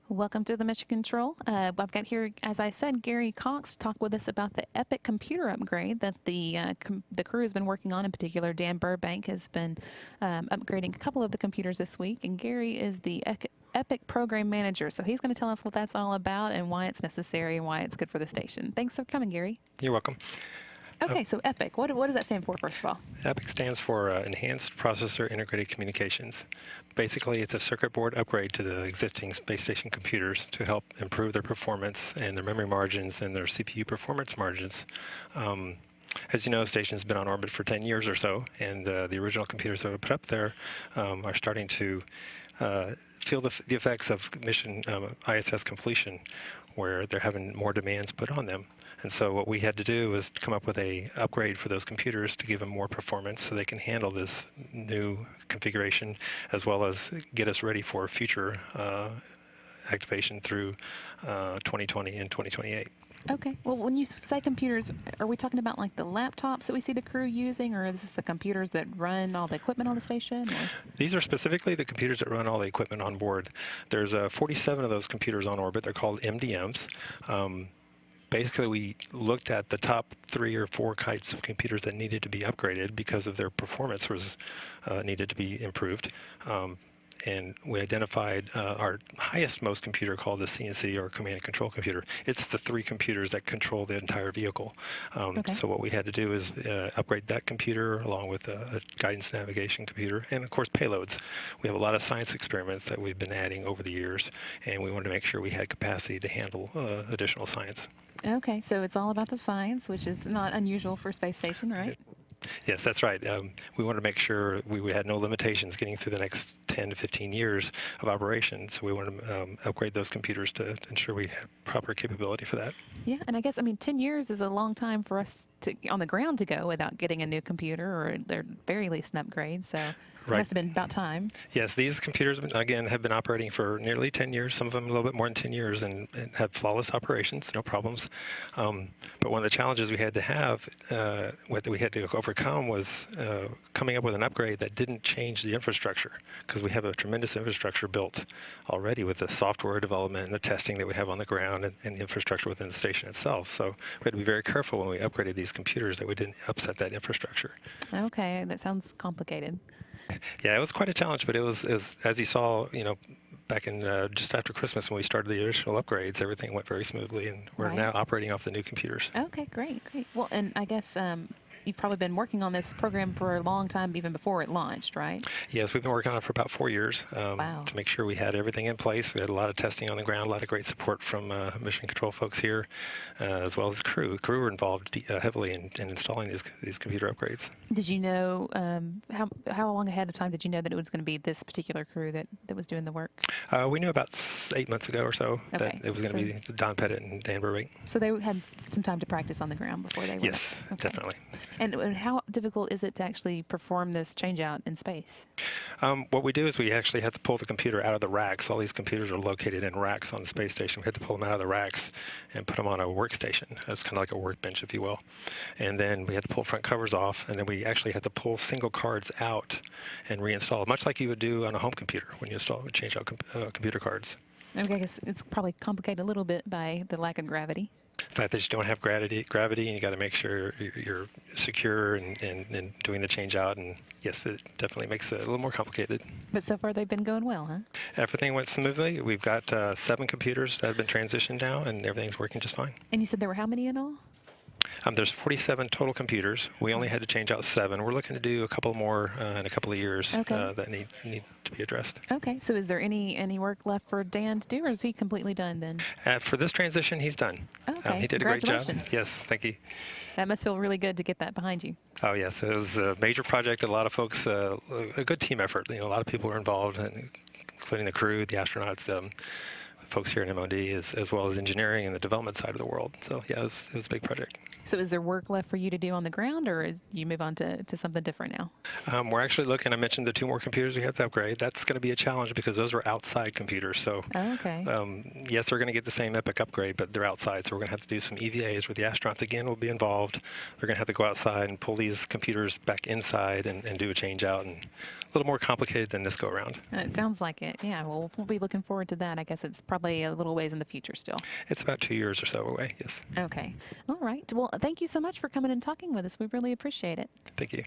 Welcome to the Mission Control. I've got here, as I said, Gary Cox to talk with us about the Epic computer upgrade that the crew has been working on. In particular, Dan Burbank has been upgrading a couple of the computers this week, and Gary is the Epic program manager. So he's going to tell us what that's all about and why it's necessary and why it's good for the station. Thanks for coming, Gary. You're welcome. Okay, so Epic, what does that stand for, first of all? EPIC stands for Enhanced Processor Integrated Communications. Basically, it's a circuit board upgrade to the existing space station computers to help improve their performance and their memory margins and their CPU performance margins. As you know, the station's been on orbit for 10 years or so, and the original computers that were put up there are starting to feel the effects of mission ISS completion, where they're having more demands put on them. And so what we had to do was come up with a upgrade for those computers to give them more performance so they can handle this new configuration, as well as get us ready for future activation through 2020 and 2028. Okay. Well, when you say computers, are we talking about like the laptops that we see the crew using, or is this the computers that run all the equipment on the station? Or? These are specifically the computers that run all the equipment on board. There's 47 of those computers on orbit. They're called MDMs. Basically, we looked at the top 3 or 4 types of computers that needed to be upgraded because of their performance was needed to be improved. And we identified our highest most computer called the CNC, or command and control computer. It's the 3 computers that control the entire vehicle. Okay. So what we had to do is upgrade that computer along with a guidance navigation computer and, of course, payloads. We have a lot of science experiments that we've been adding over the years, and we wanted to make sure we had capacity to handle additional science. Okay, so it's all about the science, which is not unusual for a space station, right? Yes, that's right. We wanted to make sure we had no limitations getting through the next 10 to 15 years of operations. So we wanted to upgrade those computers to ensure we had proper capability for that. Yeah, and I guess, 10 years is a long time for us to on the ground to go without getting a new computer or at the very least an upgrade. So it Right. must have been about time. Yes, these computers, again, have been operating for nearly 10 years, some of them a little bit more than 10 years, and have flawless operations, no problems. But one of the challenges we had to have, what we had to overcome, was coming up with an upgrade that didn't change the infrastructure, because we have a tremendous infrastructure built already with the software development and the testing that we have on the ground and the infrastructure within the station itself. So we had to be very careful when we upgraded these computers that we didn't upset that infrastructure. Okay, that sounds complicated. Yeah, it was quite a challenge, but it was as you saw, back in just after Christmas when we started the initial upgrades, everything went very smoothly, and we're Right. now operating off the new computers. Okay, great, great. Well, and I guess you've probably been working on this program for a long time, even before it launched, right? Yes, we've been working on it for about 4 years Wow. to make sure we had everything in place. We had a lot of testing on the ground, a lot of great support from mission control folks here, as well as the crew. The crew were involved heavily in installing these computer upgrades. Did you know how long ahead of time did you know that it was going to be this particular crew that was doing the work? We knew about 8 months ago or so that Okay, it was going to be Don Pettit and Dan Burbank. So they had some time to practice on the ground before they went. Yes, Okay. definitely. And how difficult is it to actually perform this change out in space? What we do is we actually have to pull the computer out of the racks. All these computers are located in racks on the space station. We have to pull them out of the racks and put them on a workstation. That's kind of like a workbench, if you will. And then we have to pull front covers off, and then we actually have to pull single cards out and reinstall, much like you would do on a home computer when you change out computer cards. Okay, I guess it's probably complicated a little bit by the lack of gravity. The fact that you don't have gravity, and you got to make sure you're secure and doing the change out. And yes, it definitely makes it a little more complicated. But so far they've been going well, huh? Everything went smoothly. We've got 7 computers that have been transitioned now, and everything's working just fine. And you said there were how many in all? There's 47 total computers. We only had to change out 7. We're looking to do a couple more in a couple of years that need to be addressed. Okay, so is there any work left for Dan to do, or is he completely done then? For this transition, he's done. Okay, he did a great job. congratulations. Yes, thank you. That must feel really good to get that behind you. Oh yes, it was a major project. A lot of folks, a good team effort. A lot of people were involved, including the crew, the astronauts, folks here at MOD, as well as engineering and the development side of the world. So yeah, it was a big project. So is there work left for you to do on the ground, or is you move on to something different now? We're actually looking, I mentioned the 2 more computers we have to upgrade. That's going to be a challenge because those are outside computers. So Oh, okay. yes, they're going to get the same Epic upgrade, but they're outside. So we're going to have to do some EVAs where the astronauts again will be involved. They're going to have to go outside and pull these computers back inside and do a change out, and a little more complicated than this go around. It sounds like it. Yeah, well, we'll be looking forward to that. I guess it's probably a little ways in the future still. It's about 2 years or so away, yes. Okay. All right. Well, thank you so much for coming and talking with us. We really appreciate it. Thank you.